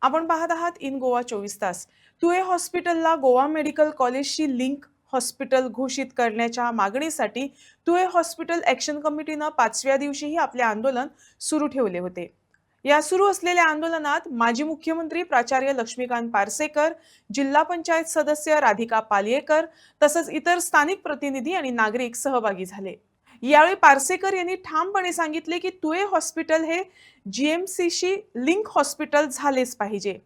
आपण पाहत आहात इन गोवा 24 तास. तुळे हॉस्पिटलला गोवा मेडिकल कॉलेजशी लिंक हॉस्पिटल घोषित करण्याच्या मागणीसाठी तुळे हॉस्पिटल ॲक्शन कमिटीनं 5व्या दिवशीही आपले आंदोलन सुरू ठेवले होते. या सुरू असलेल्या आंदोलनात माजी मुख्यमंत्री प्राचार्य लक्ष्मीकांत पार्सेकर, जिल्हा पंचायत सदस्य राधिका पालियेकर तसंच इतर स्थानिक प्रतिनिधी आणि नागरिक सहभागी झाले. यावेळी पार्सेकर यांनी ठामपणे सांगितले की तुळे हॉस्पिटल हे जीएमसीशी लिंक हॉस्पिटल झालेच पाहिजे.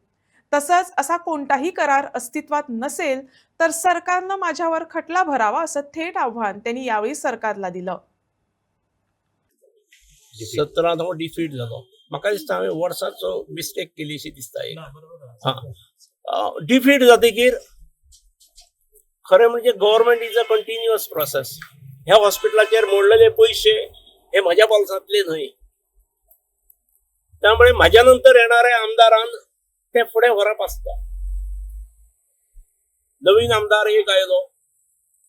तसंच असा कोणताही करार अस्तित्वात नसेल तर सरकारनं माझ्यावर खटला भरावा असं थेट आव्हान त्यांनी यावेळी सरकारला दिलं. 17 तो डिफीट जालो. म्हाका दिसता हांवें वर्साचो मिस्टेक केलीशी दिसता एक. डिफीट जातकीर खरें म्हणजे government is a continuous process. ह्या हॉस्पिटलाचेर मोडलेले पयशे हे म्हज्या पॉल्सांतले न्हय. त्यामुळे म्हाज्या नंतर येणाऱ्या आमदारान ते फुडें व्हरप आसता. नवीन आमदार एक आयलो,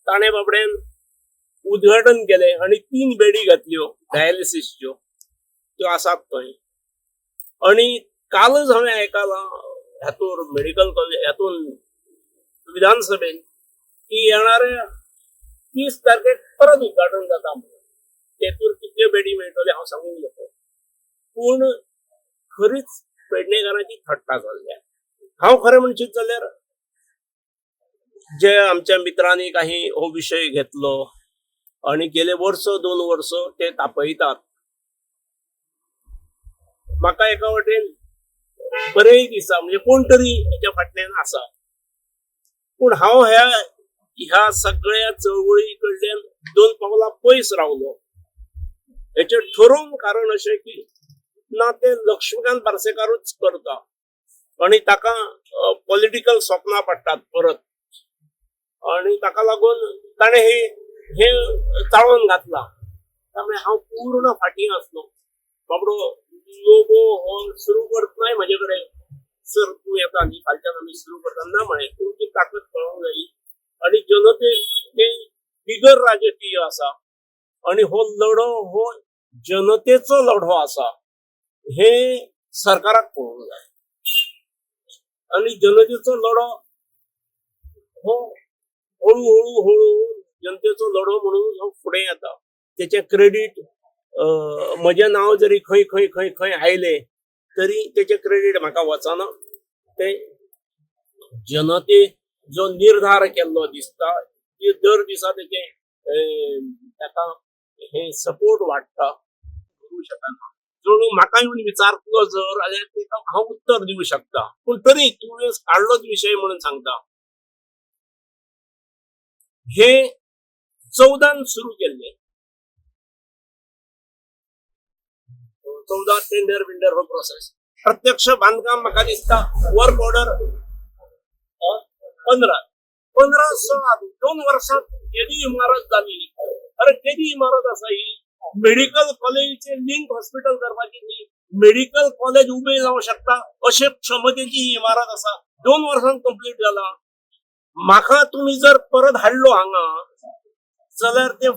ताणें बाबडेन उद्घाटन केले आणि 3 बेडी घातल्यो डायलिसिसच्यो. त्यो आसात थंय. आणि कालच हांवें आयकलां हातूर मेडिकल कॉलेज हातून विधानसभेन की येणाऱ्या 30 तारखेक परत उद्घाटन जाता म्हणून. तेतूर कितल्यो बेडी मेळटल्यो हांव सांगूंक शकना. पूण खरीच पेडणेकारांची थट्टा जाल्ल्या. हांव खरें म्हणशीत जाल्यार जे आमच्या मित्रांनी काही हो विशय घेतलो आणि गेले वर्स 2 वर्स ते तापयतात. म्हाका एका वाटेन बरेय दिसता, म्हणजे कोण तरी हेच्या फाटल्यान आसा. पूण हांव ह्या सगळ्या चळवळी कडल्यान 2 पावलां पयस रावलो. हेचे ठरोवन कारण अशें की ना ते लक्ष्मीकांत पार्सेकारूच करता आणि ताका पॉलिटिकल स्वप्नां पडटात परत. आणि ताका लागून ताणें हे चाळोवन घातला. त्यामुळे हांव पूर्ण फाटीं आसलो. बाबडो लोगो हो सुरू करतना म्हाजे कडेन सर तूं येता न्ही, फाल्यां आमी सुरू करता ना म्हळें. तुमची ताकद कळोंक जायी. आणि जनते हे बिगर राजकीय आसा आणि हो लढो हो जनतेचो लढो आसा हे सरकाराक कळूंक जाय. आणि जनतेचो लढो हो हळू जनतेचो लढो म्हणून हो फुडें येता. तेचे क्रेडीट म्हजें नांव जरी खंय खंय खंय खंय आयलें तरी तेचे क्रेडीट म्हाका वचना. ते जनते जो निर्धार केल्लो दिसता की दर दिसा तेचे ताका हे सपोर्ट वाडटा करूं शकना. जणू म्हाका येवन विचारतलो जर जाल्यार तेका हांव उत्तर दिवं शकता. पूण तरी तुवें काडलोच विशय म्हणून सांगता. हे 14 सुरू केल्ले. 14 टेंडर हो प्रोसेस. प्रत्यक्ष बांधकाम म्हाका दिसता वर्क ऑर्डर 15 2 वर्षात केदी इमारत जाली. अरे केदी इमारत आसा ही. मेडिकल कॉलेजचे लिंक हॉस्पिटल करपाची न्ही, मेडिकल कॉलेज उबे जावं शकता अशे क्षमतेची ही इमारत आसा. 2 वर्षांत कंप्लीट जाला. म्हाका तुम्ही जर परत हाडलो हांगा जाल्यार ते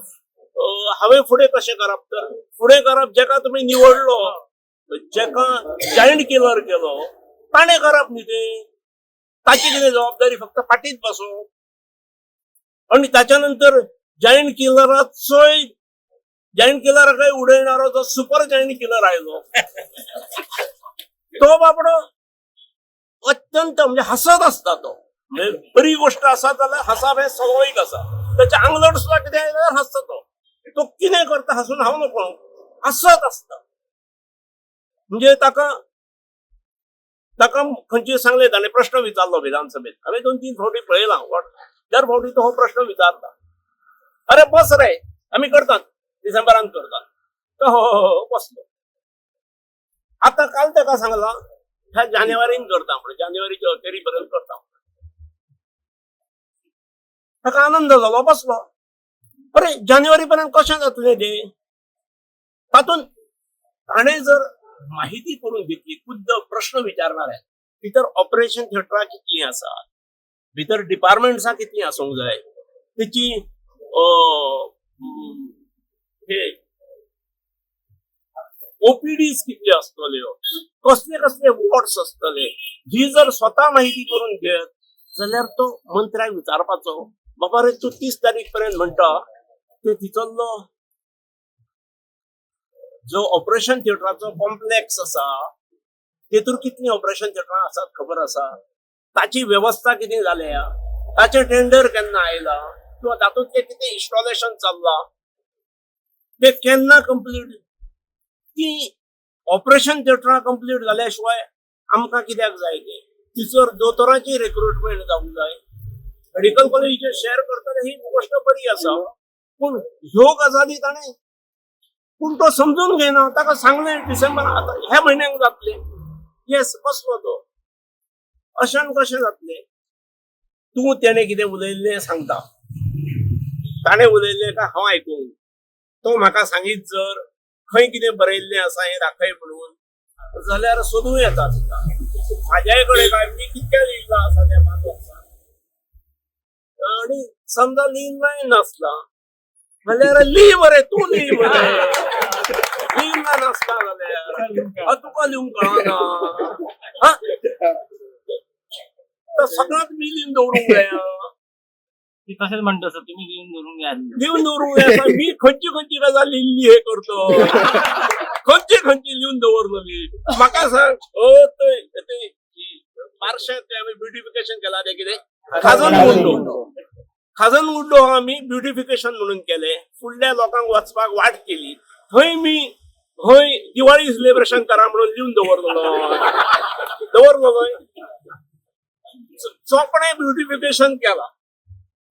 हांवें फुडें कशें करप. तर फुडें करप जेका तुम्ही निवडलो, जेका जायंट किलर केलो ताणें करप न्ही ते. ताची कितें जबाबदारी फक्त फाटीत बसोवप. आणि ताच्या नंतर जायंट किलराकय उडयणारो जो सुपर जायंट किलर आयलो तो बाबडो अत्यंत म्हणजे हसत असता. तो म्हणजे बरी गोष्ट आसा जाल्यार हसप हे स्वाभाविक आसा. त्याच्या आंगलट सुद्धा कितें जाल्यार हसता तो कितें करता हसून हांव नको हसत असता. म्हणजे ताका खंयचे सांगले ताणें प्रश्न विचारलो विधानसभेत. हांवें 2-3 फावटी पळयलां. दर फावटी तो हो प्रश्न विचारता. अरे बस रे आमी करतात डिसेंबरांत करतात. तो हो बसलो. आता काल ताका सांगला ह्या जानेवारीन करता म्हणून, जानेवारीच्या अखेरी पर्यंत करता. ताका आनंद जालो बसलो. अरे जानेवारी पर्यंत कशें जातलें ते. तातूंत ताणें जर माहिती करून घेतली, खुद्द प्रश्न विचारणाऱ्या भितर ऑपरेशन थिएटरां कितलीं आसात, भितर डिपार्टमेंट्सां कितलीं आसूंक जाय, तेची हे ओपीडीज कितले असतल्यो, कसले कसले वॉर्ड्स असतले, ही जर स्वतः माहिती करून घेत जाल्यार तो मंत्र्याक विचारपाचो, बाबा रे तू 30 तारीख पर्यंत म्हणटा ते तिचल्लो जो ऑपरेशन थिएटराचो कॉम्प्लेक्स असा तेतून कितली ऑपरेशन थिएटरां आसात खबर आसा, ताची व्यवस्था कितें जाल्या, ताचे टेंडर केन्ना आयला, किंवा तातूंतले कितें इन्स्टॉलेशन चल्लां ते केन्ना कंप्लीट, ती ऑपरेशन थिएटरां कंप्लीट जाल्या शिवाय आमकां कित्याक जाय ते, तिचर दोतोरांची रिक्रुटमेंट जावंक जाय. मेडिकल कॉलेजीचे शेअर करतले ही गोष्ट बरी आसा, पूण ह्यो गजाली ताणें पूण तो समजून घेना. ताका सांगलें डिसेंबर आतां ह्या म्हयन्याक जातले, येस बसलो तो, अशान कशें जातलें. तूं तेणें कितें उलयल्लें सांगता, ताणें उलयल्लें काय हांव आयकूंक, तो म्हाका सांगीत जर खंय कितें बरयल्लें आसा हें दाखय म्हणून जाल्यार सोदूं येता तिका. म्हाज्याय कडेन काय मी कितक्या लिहिल्लां आसा त्या मातोंत, आनी समजा लिहिल्लाय नासला जाल्यार ली बरें, तूं ली बरें, लिहिल्ला नासला जाल्यार तुका लिहूंक कळना. तर सगळ्यात मी लिहून दवरूंक जाय, ती तशेंच म्हणटा सर, तुम्ही लिहून धरून घ्या. लिहून दवरूंक जाय. मी खंयची खंयची गजाल लिहिल्ली हे करतो, खंयची लिहून दवरलेली म्हाका सांग. बारशेंत आमी ब्युटिफिकेशन केला ते कितें खाजन गुड्डो आमी ब्युटिफिकेशन म्हणून केले, फुडल्या लोकांक वचपाक वाट केली, थंय मी हय दिवाळी सेलिब्रेशन करा म्हणून लिहून दवरलेलो. चोपणे ब्युटिफिकेशन केला,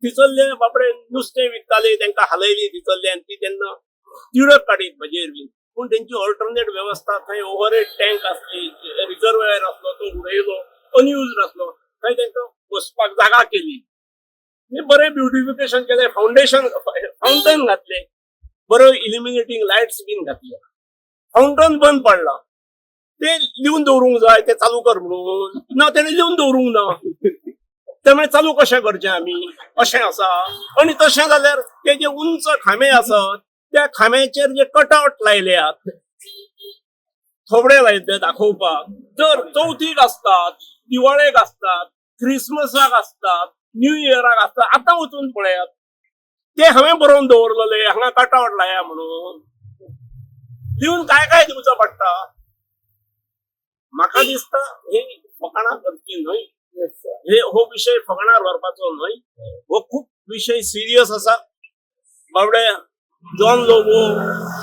तिचल्ले बाबडे नुस्तें विकताले तांकां हालयली तिचल्ले, आनी ती तेन्ना तिडक काडीत म्हजेर बी. पूण तेंची ऑल्टरनेट व्यवस्था, थंय ओव्हरहेड टँक आसली, रिजर्वेयर आसलो तो उडयलो, अनयुज्ड आसलो, थंय तांकां बसपाक जागा केली. बरें ब्युटिफिकेशन केलें, फाउंटन घातले, बरो इल्युमिनेटिंग लायट्स बीन घातले. फाउंटन बंद पडला, ते लिहून दवरूंक जाय ते चालू कर म्हणून, ना तेणे लिहून दवरूंक ना, त्यामुळे चालू कशें करचें आमी, अशें आसा. आनी तशें जाल्यार ते जे उंच खांबे आसात त्या खांब्याचेर जे कटआउट लायल्यात, थोबडे लायले दाखोवपाक, जर चवथीक असतात, दिवाळेक असतात, क्रिसमसाक असतात, न्यू इयराक असतात, आतां वचून पळयात ते हांवें बरोवन दवरलेले, हांगा कटआउट लाया म्हणून, लिहून काय काय दिवचा पडटा. म्हाका दिसता हे फकाणां करची न्हय, हो विषय फकाणार व्हरपाचो न्हय, हो खूब विषय सिरियस आसा. बाबडे जॉन लोबो,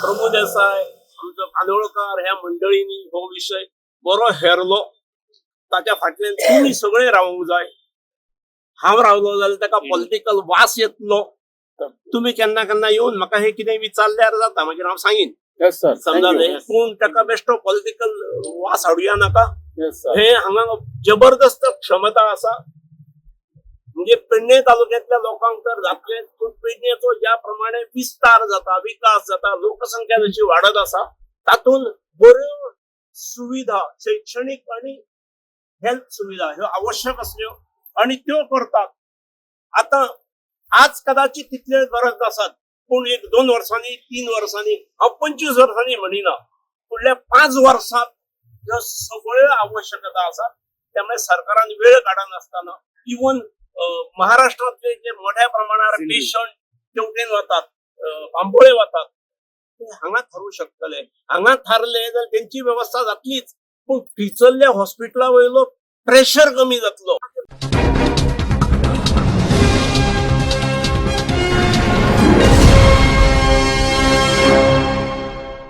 प्रभू देसाय, आमचो कांदोळकार ह्या मंडळींनी हो विषय बरो हेरलो. ताच्या फाटल्यान तुमी सगळे रावूंक जाय. हांव रावलो जाल्यार ताका पॉलिटिकल वास येतलो. तुमी केन्ना केन्ना येवन म्हाका हे कितें विचारल्यार जाता, मागीर हांव सांगीन समजालें, पूण ताका बेश्टो पॉलिटिकल वास हाडुया नाका. हे हांगा जबरदस्त क्षमता आसा. म्हणजे पेडणे तालुक्यांतल्या लोकांक तर जातले, पूण पेडणेचो ज्या प्रमाणे विस्तार जाता, विकास जाता, लोकसंख्या जशी वाडत आसा, तातूंत बऱ्यो सुविधा, शैक्षणीक आणि हेल्थ सुविधा ह्यो आवश्यक असल्यो आणि त्यो करतात. आता आज कदाचित तितले गरज आसात, पूण 1-2 वर्सांनी, 3 वर्सांनी, हांव 25 वर्सांनी म्हणिना, फुडल्या 5 वर्सांत ह्यो सगळ्यो आवश्यकता आसात. त्यामुळे सरकारान वेळ काडनासतना इवन महाराष्ट्रातले जे मोठ्या प्रमाणावर पेशंट तेवटेन वतात, बांबोळे वतात, ते हांगा थारू शकतले. हांगा थारले जाल्यार तेंची व्यवस्था जातलीच, पूण थंयसरल्या हॉस्पिटला वयलो प्रेशर कमी जातलो.